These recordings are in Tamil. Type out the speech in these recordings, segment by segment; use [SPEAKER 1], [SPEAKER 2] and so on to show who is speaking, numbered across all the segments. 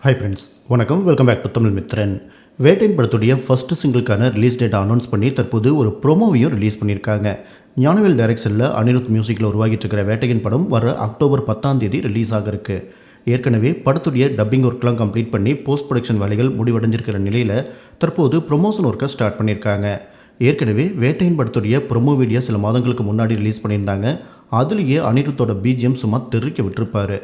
[SPEAKER 1] ஹாய் ஃப்ரெண்ட்ஸ், வணக்கம். Welcome back to Tamil Mithran. வேட்டையின் படத்துடைய ஃபர்ஸ்ட் சிங்கிள்கான ரிலீஸ் டேட் அனௌன்ஸ் பண்ணி தற்போது ஒரு ப்ரோமோவையும் ரிலீஸ் பண்ணியிருக்காங்க. ஞானவேல் டைரக்ஷனில் அனிருத் மியூசிக்கில் உருவாகிட்டு இருக்கிற வேட்டையின் படம் வர அக்டோபர் 10 ரிலீஸ் ஆக இருக்கு. ஏற்கனவே படத்துடைய டப்பிங் ஒர்க்லாம் கம்ப்ளீட் பண்ணி போஸ்ட் ப்ரொடக்ஷன் வேலைகள் முடிவடைஞ்சிருக்கிற நிலையில் தற்போது ப்ரொமோஷன் ஒர்க்கை ஸ்டார்ட் பண்ணியிருக்காங்க. ஏற்கனவே வேட்டையின் படத்துடைய ப்ரொமோ வீடியோ சில மாதங்களுக்கு முன்னாடி ரிலீஸ் பண்ணியிருந்தாங்க. அதுலேயே அனிருத்தோட பிஜிஎம் சும்மா தெறிக்க விட்டுருப்பாரு.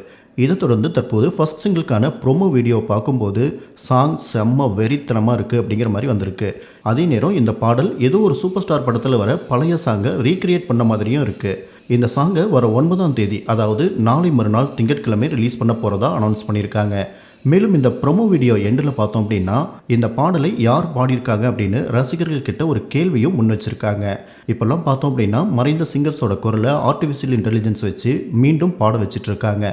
[SPEAKER 1] இதை தொடர்ந்து தற்போது ஃபர்ஸ்ட் சிங்கிள்கான ப்ரொமோ வீடியோவை பார்க்கும்போது சாங் செம்ம வெறித்தனமாக இருக்குது அப்படிங்கிற மாதிரி வந்திருக்கு. அதே நேரம் இந்த பாடல் ஏதோ ஒரு சூப்பர் ஸ்டார் படத்தில் வர பழைய சாங்கை ரீக்ரியேட் பண்ண மாதிரியும் இருக்குது. இந்த சாங்கை வர 9 அதாவது நாளை மறுநாள் திங்கட்கிழமை ரிலீஸ் பண்ண போகிறதா அனௌன்ஸ் பண்ணியிருக்காங்க. மேலும் இந்த ப்ரொமோ வீடியோ எண்டில் பார்த்தோம் அப்படின்னா இந்த பாடலை யார் பாடியிருக்காங்க அப்படின்னு ரசிகர்கள் கிட்ட ஒரு கேள்வியும் முன் வச்சிருக்காங்க. இப்போல்லாம் பார்த்தோம் அப்படின்னா மறைந்த சிங்கர்ஸோட குரலை ஆர்டிஃபிஷியல் இன்டெலிஜென்ஸ் வச்சு மீண்டும் பாட வச்சிட்டு இருக்காங்க.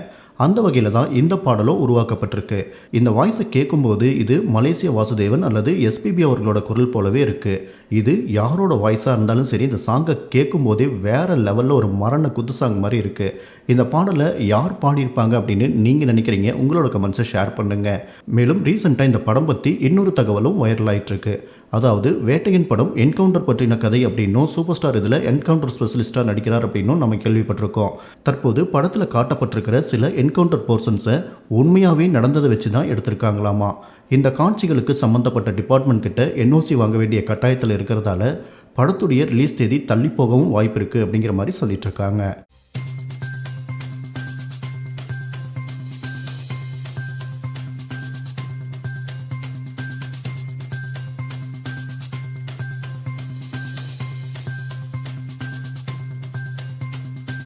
[SPEAKER 1] அந்த வகையில் தான் இந்த பாடலும் உருவாக்கப்பட்டிருக்கு. இந்த வாய்ஸை கேட்கும்போது இது மலேசிய வாசுதேவன் அல்லது எஸ்பிபி அவர்களோட குரல் போலவே இருக்குது. இது யாரோட வாய்ஸாக இருந்தாலும் சரி, இந்த சாங்கை கேட்கும்போதே வேறு லெவலில் ஒரு மரண குத்து சாங் மாதிரி இருக்குது. இந்த பாடலை யார் பாடியிருப்பாங்க அப்படின்னு நீங்கள் நினைக்கிறீங்க? உங்களோட கமெண்ட்ஸை ஷேர் பண்ணுங்கள். மேலும் ரீசெண்டாக இந்த படம் பற்றி இன்னொரு தகவலும் வைரல் ஆகிட்டுருக்கு. அதாவது வேட்டையின் படம் என்கவுண்டர் பற்றின கதை அப்படின்னும் சூப்பர் ஸ்டார் இதில் என்கவுண்டர் ஸ்பெஷலிஸ்டாக நடிக்கிறார் அப்படின்னும் நம்ம கேள்விப்பட்டிருக்கோம். தற்போது படத்தில் காட்டப்பட்டிருக்கிற சில என்கவுண்டர் போர்ஷன்ஸை உண்மையாகவே நடந்ததை வச்சு தான் எடுத்திருக்காங்களாமா. இந்த காட்சிகளுக்கு சம்மந்தப்பட்ட டிபார்ட்மெண்ட் கிட்ட என்ஓசி வாங்க வேண்டிய கட்டாயத்தில் இருக்கிறதால படத்துடைய ரிலீஸ் தேதி தள்ளி போகவும் வாய்ப்பு இருக்குது அப்படிங்கிற மாதிரி சொல்லிட்டு இருக்காங்க.